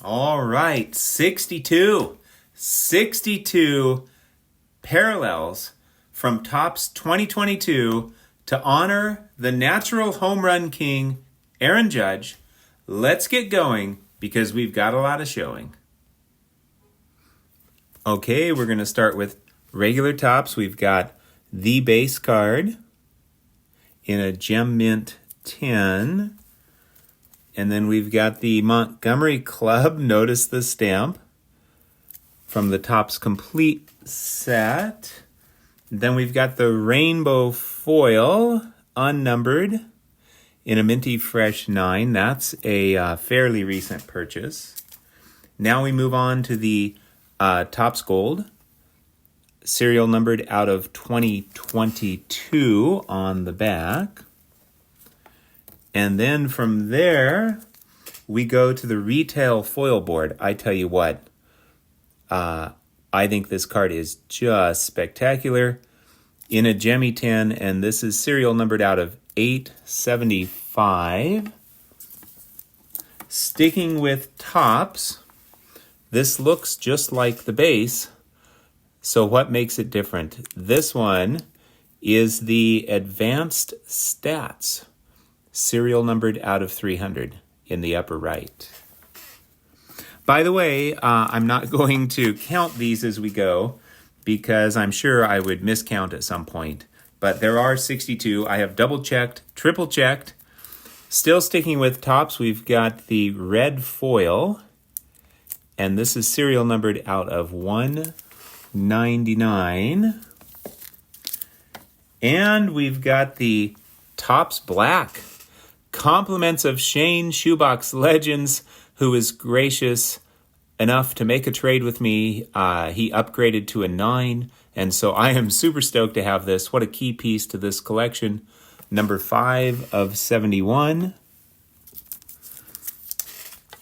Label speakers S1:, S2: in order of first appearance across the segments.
S1: All right, 62. 62 parallels from Topps 2022 to honor the natural home run king, Aaron Judge. Let's get going because we've got a lot of showing. Okay, we're going to start with regular Topps. We've got the base card in a Gem Mint 10. And then we've got the Montgomery Club, notice the stamp, from the Topps Complete set. Then we've got the Rainbow Foil, unnumbered, in a Minty Fresh 9. That's a fairly recent purchase. Now we move on to the Topps Gold, serial numbered out of 2022 on the back. And then from there, we go to the retail foil board. I tell you what, I think this card is just spectacular. In a Gemmy 10, and this is serial numbered out of 875. Sticking with Topps, this looks just like the base. So what makes it different? This one is the Advanced Stats, serial numbered out of 300 in the upper right. By the way, I'm not going to count these as we go because I'm sure I would miscount at some point. But there are 62. I have double-checked, triple-checked. Still sticking with Topps, we've got the red foil. And this is serial numbered out of 199. And we've got the Topps Black. Compliments of Shane Shoebox Legends, who is gracious enough to make a trade with me. He upgraded to a 9, and so I am super stoked to have this. What a key piece to this collection. Number 5 of 71.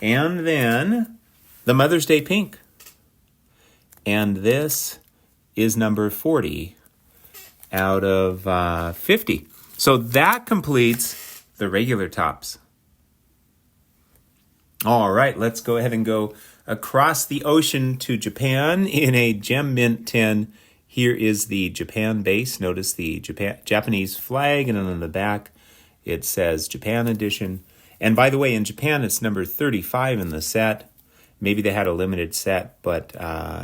S1: And then the Mother's Day Pink. And this is number 40 out of 50. So that completes the regular Topps. All right, let's go ahead and go across the ocean to Japan in a Gem Mint 10. Here is the Japan base. Notice the Japanese flag, and then on the back it says Japan Edition. And by the way, in Japan it's number 35 in the set. Maybe they had a limited set, but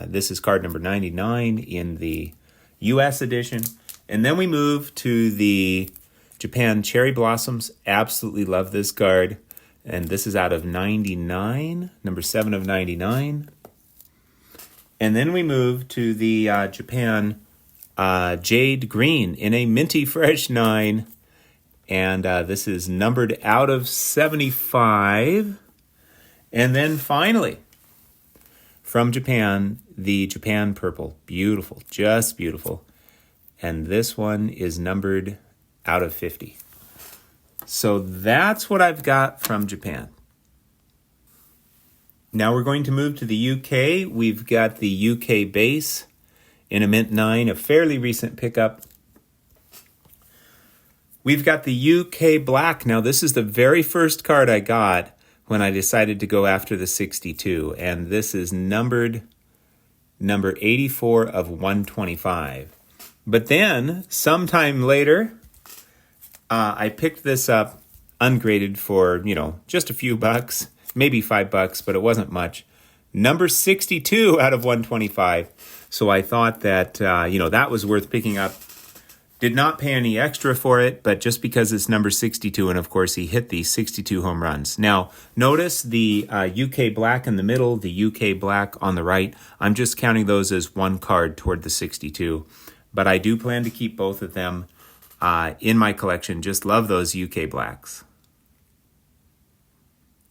S1: this is card number 99 in the US edition. And then we move to the Japan Cherry Blossoms. Absolutely love this card. And this is out of 99, number 7 of 99. And then we move to the Japan Jade Green in a Minty Fresh 9. And this is numbered out of 75. And then finally, from Japan, the Japan Purple. Beautiful, just beautiful. And this one is numbered out of 50. So that's what I've got from Japan. Now we're going to move to the UK. We've got the UK base in a Mint 9, a fairly recent pickup. We've got the UK Black. Now this is the very first card I got when I decided to go after the 62. And this is numbered number 84 of 125. But then, sometime later, I picked this up ungraded for, just a few bucks, maybe $5, but it wasn't much. Number 62 out of 125. So I thought that, that was worth picking up. Did not pay any extra for it, but just because it's number 62, and of course he hit the 62 home runs. Now, notice the UK Black in the middle, the UK Black on the right. I'm just counting those as one card toward the 62. But I do plan to keep both of them in my collection. Just love those UK Blacks.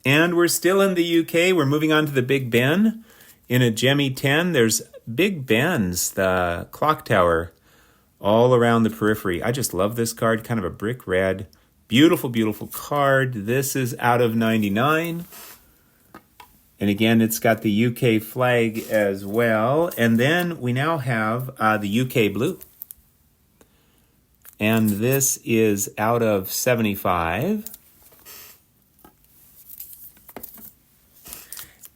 S1: And we're still in the UK. We're moving on to the Big Ben. In a Gemmy 10, there's Big Ben's, the clock tower, all around the periphery. I just love this card, kind of a brick red. Beautiful, beautiful card. This is out of 99. And again, it's got the UK flag as well. And then we now have the UK blue. And this is out of 75.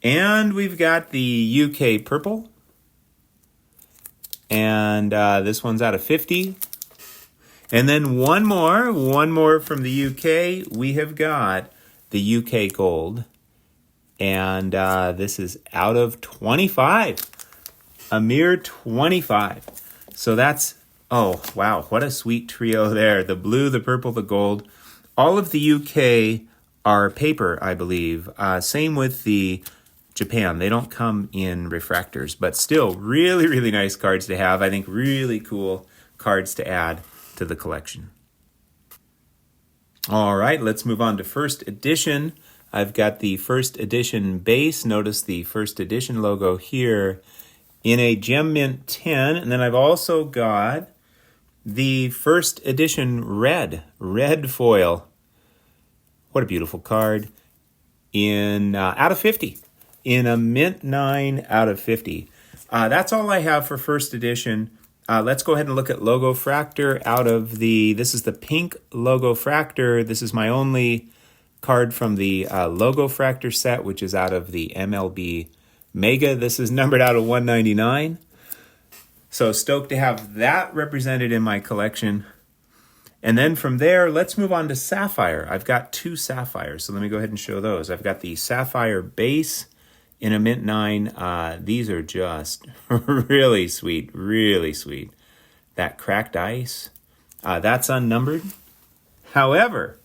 S1: And we've got the UK purple. And this one's out of 50. And then one more from the UK. We have got the UK gold. And this is out of 25. A mere 25. So that's, oh, wow, what a sweet trio there. The blue, the purple, the gold. All of the UK are paper, I believe. Same with the Japan. They don't come in refractors, but still really, really nice cards to have. I think really cool cards to add to the collection. All right, let's move on to first edition. I've got the first edition base. Notice the first edition logo here in a Gem Mint 10. And then I've also got the first edition red foil. What a beautiful card. In out of 50. In a Mint 9 out of 50. That's all I have for first edition. Let's go ahead and look at Logofractor out of this is the pink Logofractor. This is my only card from the Logofractor set, which is out of the MLB Mega. This is numbered out of 199. So stoked to have that represented in my collection. And then from there, let's move on to Sapphire. I've got two Sapphires, so let me go ahead and show those. I've got the Sapphire base in a Mint 9. These are just really sweet, really sweet. That cracked ice, that's unnumbered. However,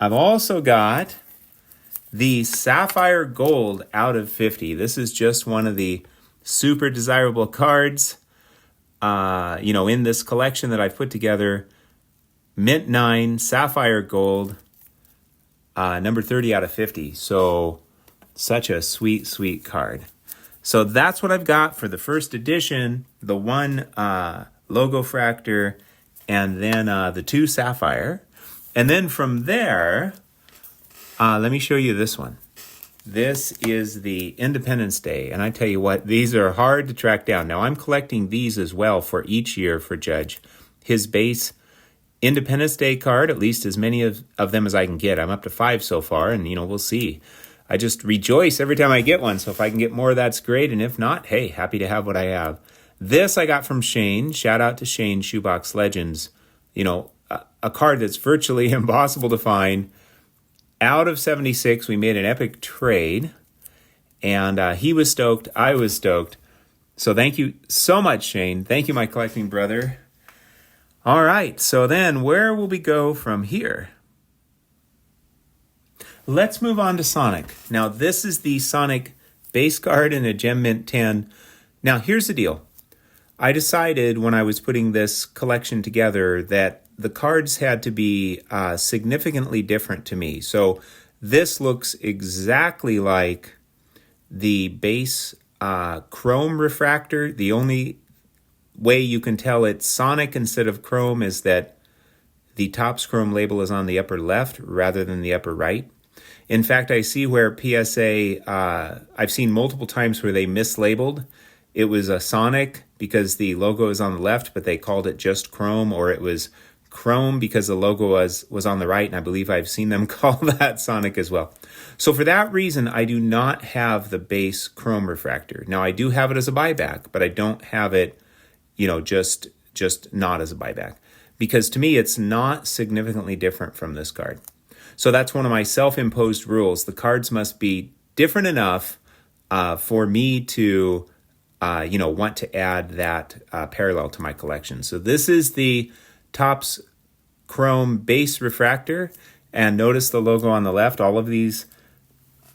S1: I've also got the Sapphire Gold out of 50. This is just one of the super desirable cards, in this collection that I've put together. Mint 9, Sapphire Gold, number 30 out of 50. So such a sweet, sweet card. So that's what I've got for the first edition, the one Logofractor, and then the two Sapphire. And then from there, let me show you this one. This is the Independence Day. And I tell you what, these are hard to track down. Now, I'm collecting these as well for each year for Judge. His base Independence Day card, at least as many of them as I can get. I'm up to 5 so far, and, we'll see. I just rejoice every time I get one. So if I can get more, that's great. And if not, hey, happy to have what I have. This I got from Shane. Shout out to Shane, Shoebox Legends. A card that's virtually impossible to find. Out of 76, we made an epic trade. And he was stoked. I was stoked. So thank you so much, Shane. Thank you, my collecting brother. All right. So then where will we go from here? Let's move on to Sonic. Now, this is the Sonic base card in a Gem Mint 10. Now, here's the deal. I decided when I was putting this collection together that the cards had to be significantly different to me. So this looks exactly like the base Chrome Refractor. The only way you can tell it's Sonic instead of Chrome is that the Topps Chrome label is on the upper left rather than the upper right. In fact, I see where PSA, I've seen multiple times where they mislabeled. It was a Sonic because the logo is on the left, but they called it just Chrome, or it was Chrome because the logo was on the right, and I believe I've seen them call that Sonic as well. So for that reason, I do not have the base Chrome Refractor. Now, I do have it as a buyback, but I don't have it, just not as a buyback. Because to me, it's not significantly different from this card. So that's one of my self-imposed rules. The cards must be different enough for me to, want to add that parallel to my collection. So this is the Topps Chrome base refractor. And notice the logo on the left. All of these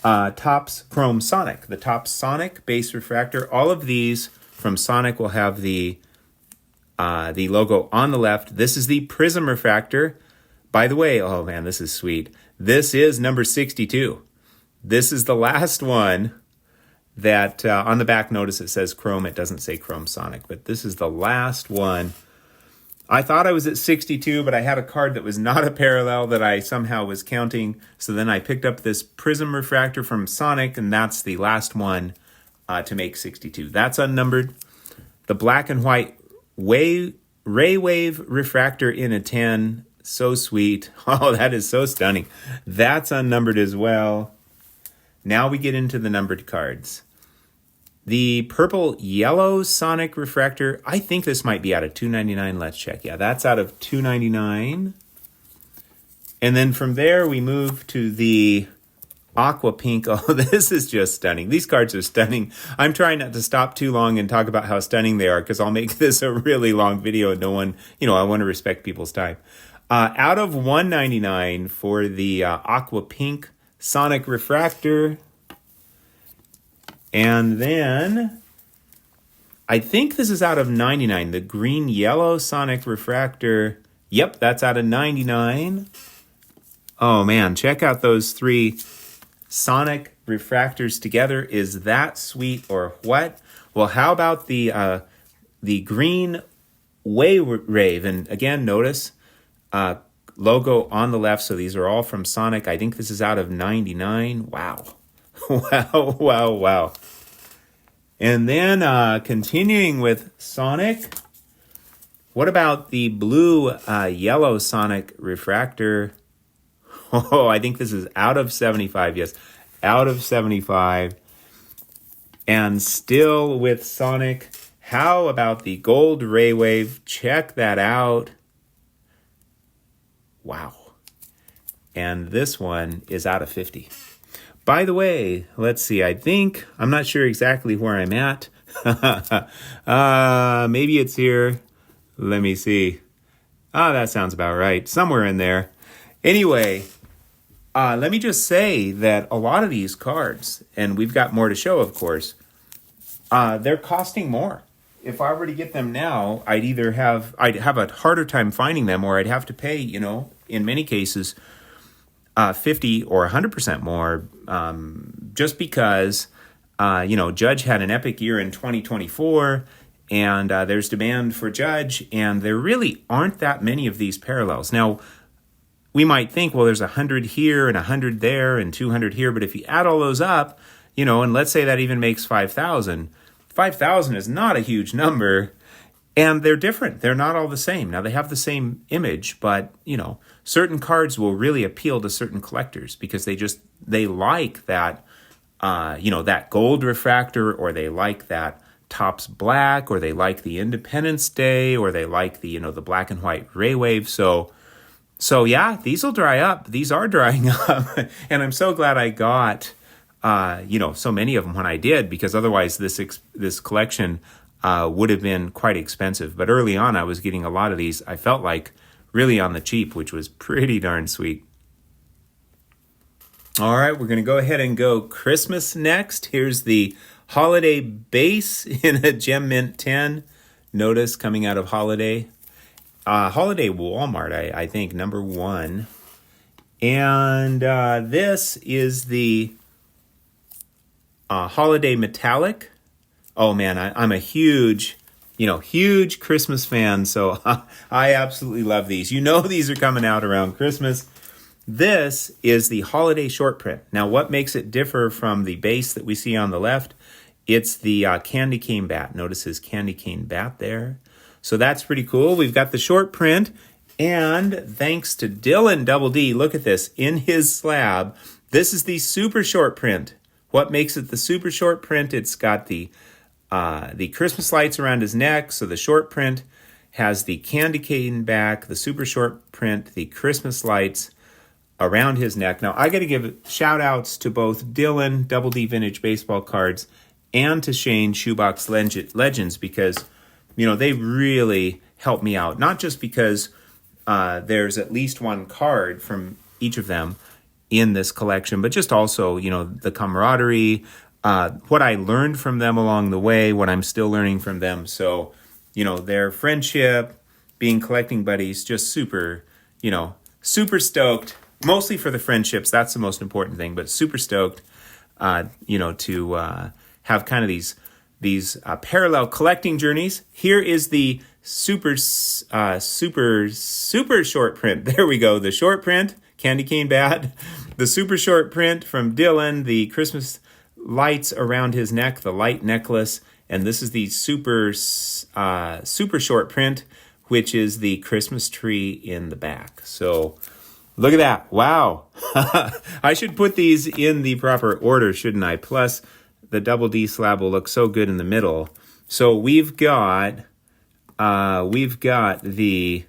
S1: Topps Chrome Sonic, the Topps Sonic base refractor. All of these from Sonic will have the logo on the left. This is the Prism refractor. By the way, oh man, this is sweet. This is number 62. This is the last one that on the back notice it says Chrome. It doesn't say Chrome Sonic, but this is the last one. I thought I was at 62, but I had a card that was not a parallel that I somehow was counting. So then I picked up this Prism refractor from Sonic, and that's the last one to make 62. That's unnumbered. The black and white Ray Wave refractor in a 10. So sweet. Oh, that is so stunning. That's unnumbered as well. Now we get into the numbered cards. The purple yellow Sonic refractor, I think this might be out of $2.99. Let's check. Yeah, that's out of $2.99. And then from there, we move to the aqua pink. Oh, this is just stunning. These cards are stunning. I'm trying not to stop too long and talk about how stunning they are because I'll make this a really long video and no one, I want to respect people's time. Out of $1.99 for the aqua pink Sonic refractor. And then I think this is out of 99. The green yellow Sonic refractor. Yep, that's out of 99. Oh man, check out those three Sonic refractors together. Is that sweet or what? Well, how about the green Wave? And again, notice logo on the left. So these are all from Sonic. I think this is out of 99. Wow. Wow. And then continuing with Sonic, what about the blue yellow Sonic refractor? Oh, I think this is out of 75. Yes, out of 75. And still with Sonic, how about the gold Ray Wave? Check that out. Wow. And this one is out of 50. By the way, let's see, I'm not sure exactly where I'm at. Maybe it's here. Let me see. That sounds about right. Somewhere in there. Anyway, let me just say that a lot of these cards, and we've got more to show, of course, they're costing more. If I were to get them now, I'd have a harder time finding them, or I'd have to pay, in many cases, 50 or 100% more, just because, Judge had an epic year in 2024, and there's demand for Judge, and there really aren't that many of these parallels. Now, we might think, well, there's 100 here and 100 there and 200 here, but if you add all those up, and let's say that even makes 5,000. 5,000 is not a huge number, and they're different. They're not all the same. Now, they have the same image, but, certain cards will really appeal to certain collectors because they like that, that gold refractor, or they like that Topps Black, or they like the Independence Day, or they like the, the black and white Ray Wave. So yeah, these will dry up. These are drying up. And I'm so glad I got, so many of them when I did, because otherwise this collection would have been quite expensive. But early on, I was getting a lot of these, I felt like, really on the cheap, which was pretty darn sweet. All right, we're going to go ahead and go Christmas next. Here's the Holiday base in a Gem Mint 10. Notice coming out of Holiday. Holiday Walmart, I think, number 1. And this is the Holiday Metallic. Oh man, I'm a huge Christmas fan, so I absolutely love these. These are coming out around Christmas. This is the Holiday Short Print. Now, what makes it differ from the base that we see on the left? It's the candy cane bat. Notice his candy cane bat there. So that's pretty cool. We've got the short print, and thanks to Dylan Double D, look at this. In his slab, this is the super short print. What makes it the super short print? It's got the Christmas lights around his neck, so the short print has the candy cane back, the super short print, the Christmas lights around his neck. Now, I got to give shout outs to both Dylan, Double D Vintage Baseball Cards, and to Shane, Shoebox Legends, because, they really helped me out. Not just because there's at least one card from each of them in this collection, but just also, the camaraderie, what I learned from them along the way, what I'm still learning from them. So, their friendship, being collecting buddies, just super stoked, mostly for the friendships. That's the most important thing, but super stoked, to have kind of these parallel collecting journeys. Here is the super short print. There we go. The short print, candy cane bat, the super short print from Dylan, the Christmas lights around his neck, the light necklace, and this is the super short print, which is the Christmas tree in the back. So Look at that. Wow. I should put these in the proper order, shouldn't I? Plus, the double D slab will look so good in the middle. So we've got the,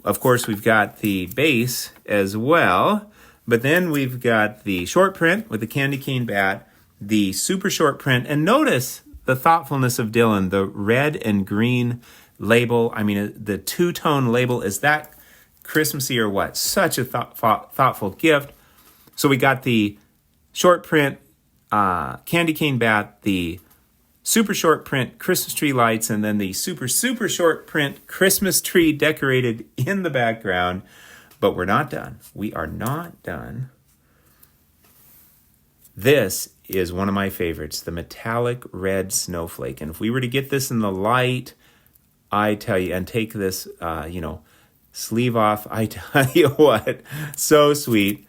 S1: of course, we've got the base as well. But then we've got the short print with the candy cane bat, the super short print. And notice the thoughtfulness of Dylan, the red and green label. I mean, the two-tone label. Is that Christmassy or what? Such a thoughtful gift. So we got the short print candy cane bat, the super short print Christmas tree lights, and then the super short print Christmas tree decorated in the background. But we're not done. We are not done. This is one of my favorites, the metallic red snowflake. And if we were to get this in the light, I tell you, and take this, sleeve off, I tell you what, so sweet.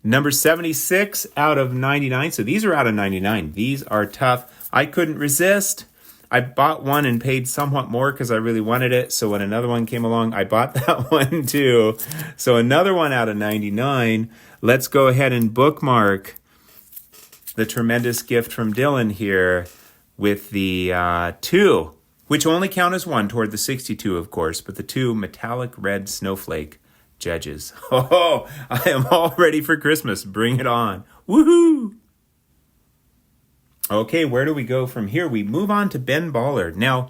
S1: Number 76 out of 99. So these are out of 99. These are tough. I couldn't resist. I bought one and paid somewhat more because I really wanted it. So when another one came along, I bought that one too. So another one out of 99. Let's go ahead and bookmark the tremendous gift from Dylan here with the 2, which only count as 1 toward the 62, of course, but the 2 metallic red snowflake Judges. Oh, I am all ready for Christmas. Bring it on. Woohoo! Okay, where do we go from here? We move on to Ben Baller. Now,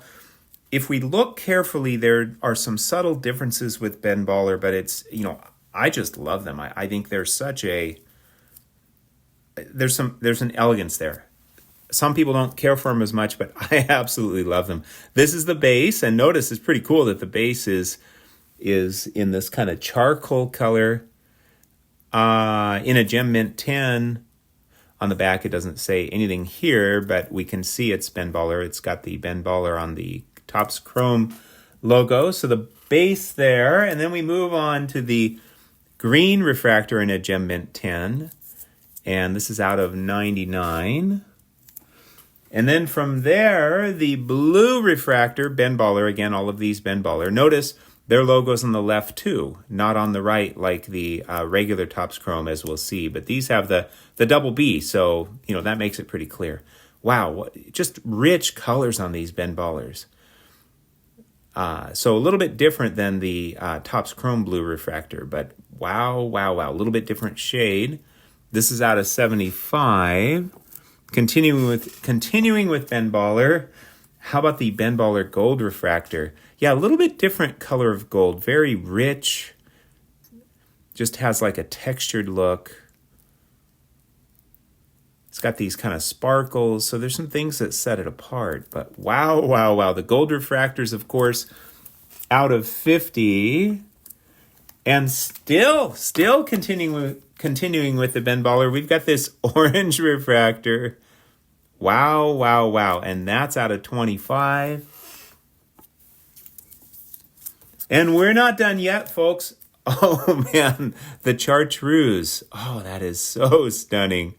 S1: if we look carefully, there are some subtle differences with Ben Baller, but it's, I just love them. I think there's there's an elegance there. Some people don't care for them as much, but I absolutely love them. This is the base, and notice it's pretty cool that the base is in this kind of charcoal color in a Gem Mint 10. On the back, it doesn't say anything here, but we can see it's Ben Baller. It's got the Ben Baller on the Topps Chrome logo. So the base there, and then we move on to the green refractor in a Gem Mint 10. And this is out of 99. And then from there, the blue refractor, Ben Baller. Again, all of these Ben Baller. Notice their logo's on the left too, not on the right like the regular Topps Chrome, as we'll see. But these have the double B, so that makes it pretty clear. Wow, just rich colors on these Ben Ballers. So a little bit different than the Topps Chrome blue refractor, but wow, a little bit different shade. This is out of 75. Continuing with Ben Baller. How about the Ben Baller gold refractor? Yeah, a little bit different color of gold, very rich. Just has like a textured look. It's got these kind of sparkles, so there's some things that set it apart. But wow. The gold refractors, of course, out of 50. And still continuing with the Ben Baller, we've got this orange refractor. Wow. And that's out of 25. And we're not done yet, folks. Oh, man, the Chartreuse. Oh, that is so stunning.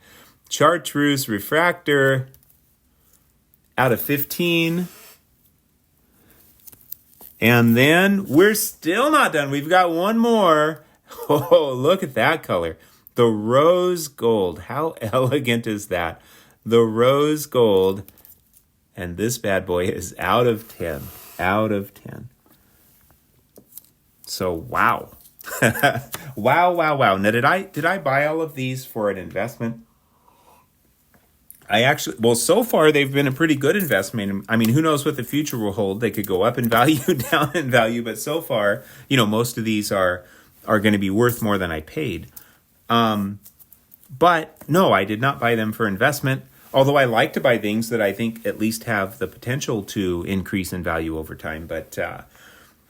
S1: Chartreuse refractor out of 15. And then we're still not done. We've got one more. Oh, look at that color. The rose gold. How elegant is that? The rose gold. And this bad boy is out of 10. Out of 10. So, wow. Wow. Now, did I buy all of these for an investment? So far they've been a pretty good investment. I mean, who knows what the future will hold? They could go up in value, down in value, but so far, most of these are going to be worth more than I paid. But no, I did not buy them for investment. Although I like to buy things that I think at least have the potential to increase in value over time. But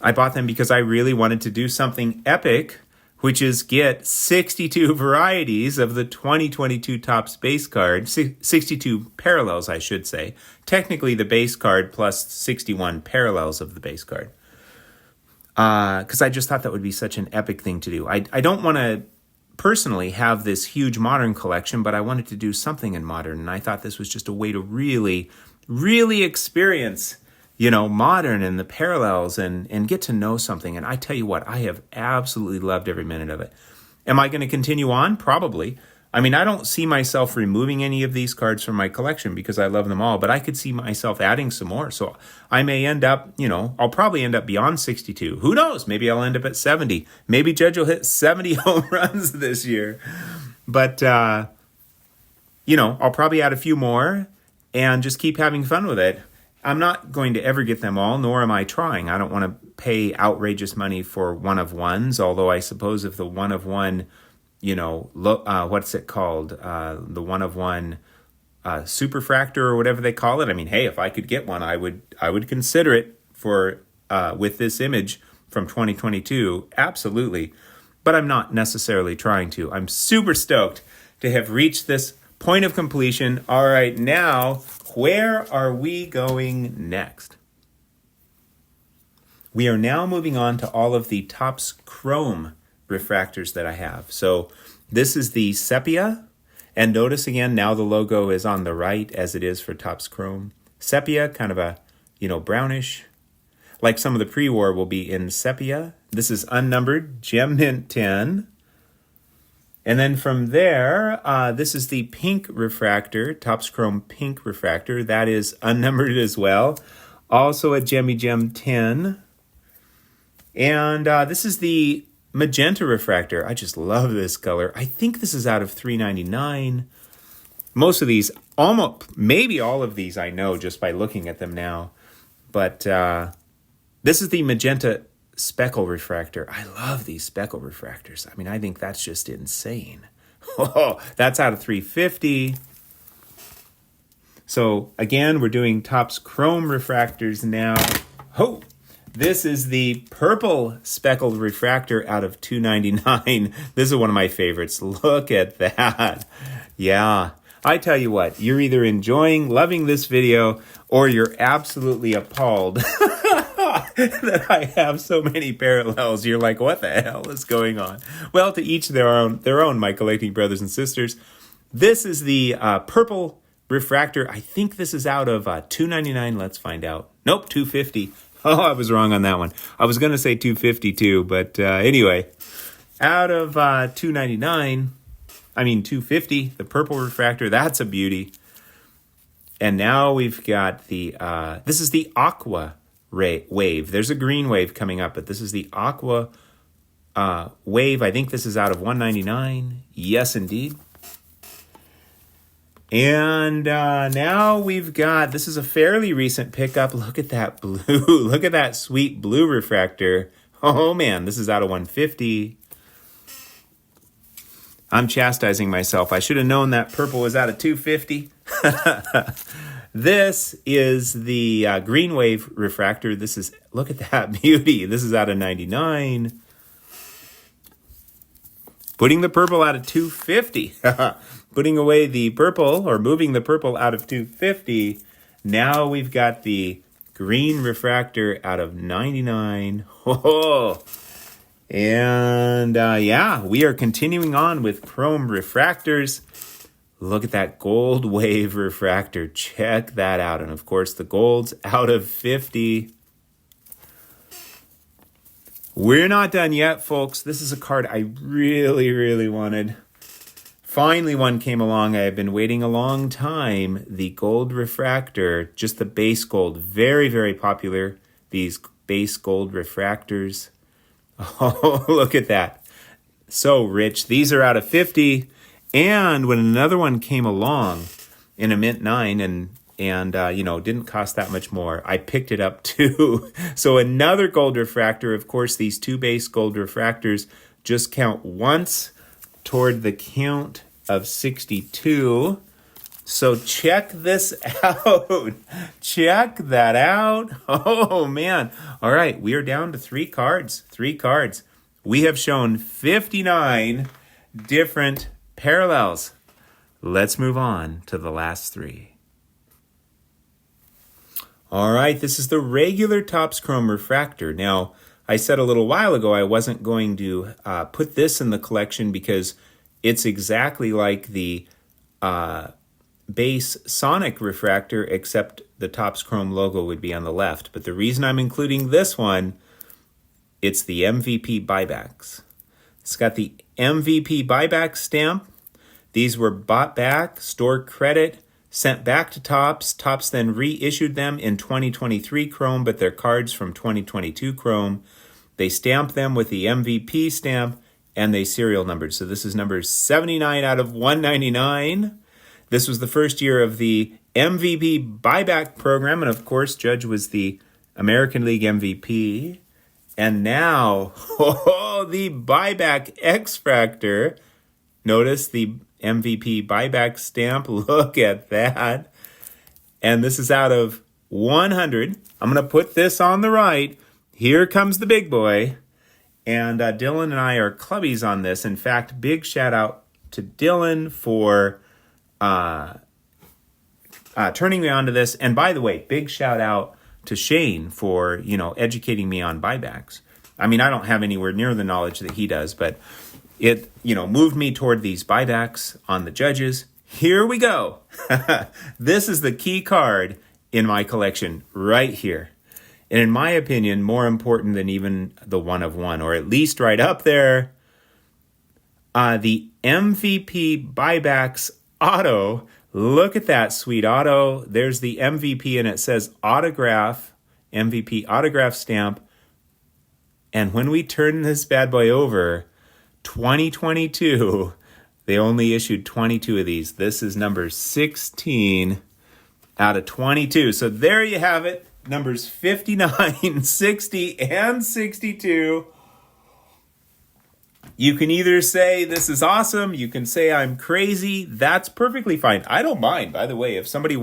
S1: I bought them because I really wanted to do something epic, which is get 62 varieties of the 2022 Topps base card, 62 parallels, I should say. Technically the base card plus 61 parallels of the base card. Because I just thought that would be such an epic thing to do. I don't want to personally have this huge modern collection, but I wanted to do something in modern, and I thought this was just a way to really, really experience modern and the parallels and get to know something. And I tell you what, I have absolutely loved every minute of it. Am I going to continue on? Probably. I mean, I don't see myself removing any of these cards from my collection because I love them all, but I could see myself adding some more. So I may end up, I'll probably end up beyond 62. Who knows? Maybe I'll end up at 70. Maybe Judge will hit 70 home runs this year. But, I'll probably add a few more and just keep having fun with it. I'm not going to ever get them all, nor am I trying. I don't want to pay outrageous money for one of ones, although I suppose if the one of one, what's it called? The one of one superfractor or whatever they call it. I mean, hey, if I could get one, I would consider it for with this image from 2022. Absolutely. But I'm not necessarily trying to. I'm super stoked to have reached this point of completion. All right, now, where are we going next? We are now moving on to all of the Topps Chrome refractors that I have. So this is the Sepia, and notice again, now the logo is on the right as it is for Topps Chrome. Sepia, kind of a, brownish, like some of the pre-war will be in sepia. This is unnumbered, Gem Mint 10. And then from there, this is the pink refractor, Topps Chrome pink refractor. That is unnumbered as well. Also a Gem 10. And this is the magenta refractor. I just love this color. I think this is out of $3.99. Most of these, maybe all of these I know just by looking at them now. But this is the magenta speckle refractor. I love these speckle refractors. I mean, I think that's just insane. Oh, that's out of $3.50. So again, we're doing Topps Chrome refractors now. Oh, this is the purple speckled refractor out of $2.99. This is one of my favorites. Look at that. Yeah. I tell you what, you're either loving this video, or you're absolutely appalled that I have so many parallels. You're like, what the hell is going on? Well, to each their own, my collecting brothers and sisters. This is the purple refractor. I think this is out of $2.99. Let's find out. Nope, $2.50. Oh, I was wrong on that one. I was going to say $2.50 too, but anyway, out of $2.99. I mean, $2.50, the purple refractor, that's a beauty. And now we've got this is the Aqua Wave. There's a green wave coming up, but this is the Aqua Wave. I think this is out of $1.99. Yes, indeed. And now we've got, this is a fairly recent pickup. Look at that blue. Look at that sweet blue refractor. Oh, man, this is out of $1.50. I'm chastising myself. I should have known that purple was out of $2.50. This is the green wave refractor. Look at that beauty. This is out of $99. Putting the purple out of $2.50. Putting away the purple, or moving the purple out of $2.50. Now we've got the green refractor out of $99. Oh. And we are continuing on with chrome refractors. Look at that gold wave refractor. Check that out. And of course, the gold's out of 50. We're not done yet, folks. This is a card I really, really wanted. Finally, one came along. I have been waiting a long time. The gold refractor, just the base gold. Very, very popular, these base gold refractors. Oh, look at that. So rich. These are out of 50. And when another one came along in a mint 9 and didn't cost that much more, I picked it up too. So another gold refractor. Of course, these two base gold refractors just count once toward the count of 62. So check this out. Check that out. Oh, man. All right, we are down to 3 cards. 3 cards. We have shown 59 different parallels. Let's move on to the last 3. All right, this is the regular Topps Chrome refractor. Now, I said a little while ago I wasn't going to put this in the collection because it's exactly like the base Sonic refractor, except the Topps Chrome logo would be on the left. But the reason I'm including this one, it's the MVP buybacks. It's got the MVP buyback stamp. These were bought back, store credit, sent back to Topps. Topps then reissued them in 2023 Chrome, but they're cards from 2022 Chrome. They stamped them with the MVP stamp, and they serial numbered. So this is number 79 out of 199. This was the first year of the MVP buyback program, and of course, Judge was the American League MVP. And now, the buyback X-Fractor. Notice the MVP buyback stamp. Look at that. And this is out of 100. I'm going to put this on the right. Here comes the big boy. And Dylan and I are clubbies on this. In fact, big shout out to Dylan for turning me on to this. And by the way, big shout out to Shane for, educating me on buybacks. I mean, I don't have anywhere near the knowledge that he does, but it, moved me toward these buybacks on the Judges. Here we go. This is the key card in my collection right here. And in my opinion, more important than even the 1 of 1, or at least right up there. The MVP buybacks auto. Look at that sweet auto. There's the MVP and it says autograph, MVP autograph stamp. And when we turn this bad boy over, 2022, they only issued 22 of these. This is number 16 out of 22. So there you have it. Numbers 59, 60, and 62. You can either say this is awesome. You can say I'm crazy. That's perfectly fine. I don't mind, by the way, if somebody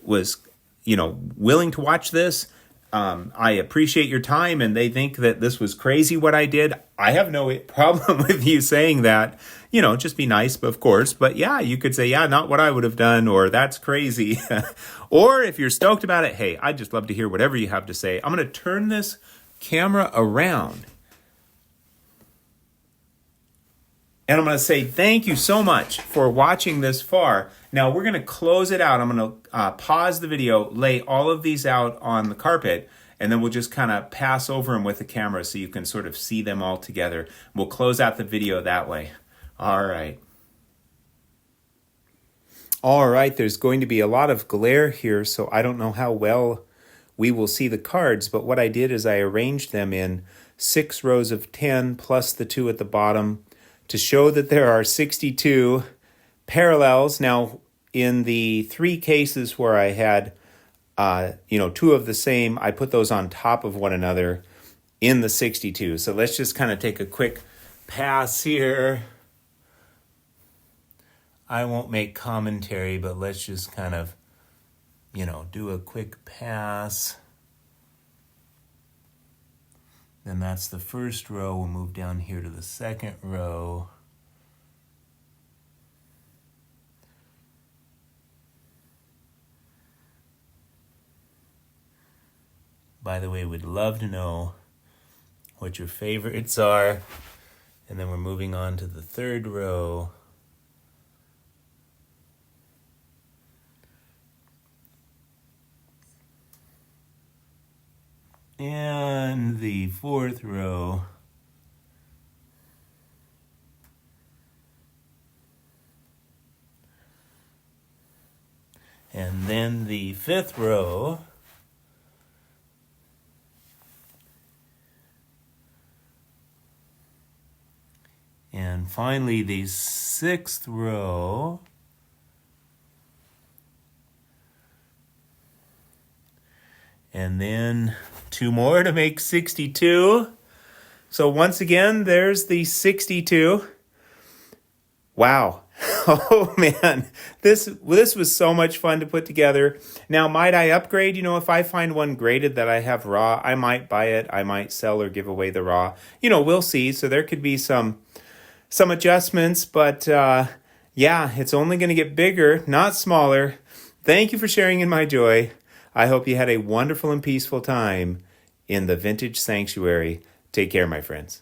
S1: was, willing to watch this. I appreciate your time and they think that this was crazy what I did. I have no problem with you saying that. Just be nice, of course. But yeah, you could say, yeah, not what I would have done, or that's crazy. Or if you're stoked about it, hey, I'd just love to hear whatever you have to say. I'm going to turn this camera around. And I'm going to say thank you so much for watching this far. Now, we're going to close it out. I'm going to pause the video, lay all of these out on the carpet, and then we'll just kind of pass over them with the camera so you can sort of see them all together. We'll close out the video that way. All right. All right, there's going to be a lot of glare here, so I don't know how well we will see the cards, but what I did is I arranged them in 6 rows of 10 plus the 2 at the bottom, to show that there are 62 parallels. Now, in the 3 cases where I had, 2 of the same, I put those on top of one another in the 62. So let's just kind of take a quick pass here. I won't make commentary, but let's just kind of, do a quick pass. Then that's the first row. We'll move down here to the second row. By the way, we'd love to know what your favorites are. And then we're moving on to the third row. And the fourth row. And then the fifth row. And finally the sixth row. And then 2 more to make 62. So once again, there's the 62. Wow. Oh man, this was so much fun to put together. Now, might I upgrade? If I find one graded that I have raw, I might buy it. I might sell or give away the raw. We'll see. So there could be some adjustments, but yeah, it's only going to get bigger, not smaller. Thank you for sharing in my joy. I hope you had a wonderful and peaceful time in the Vintage Sanctuary. Take care, my friends.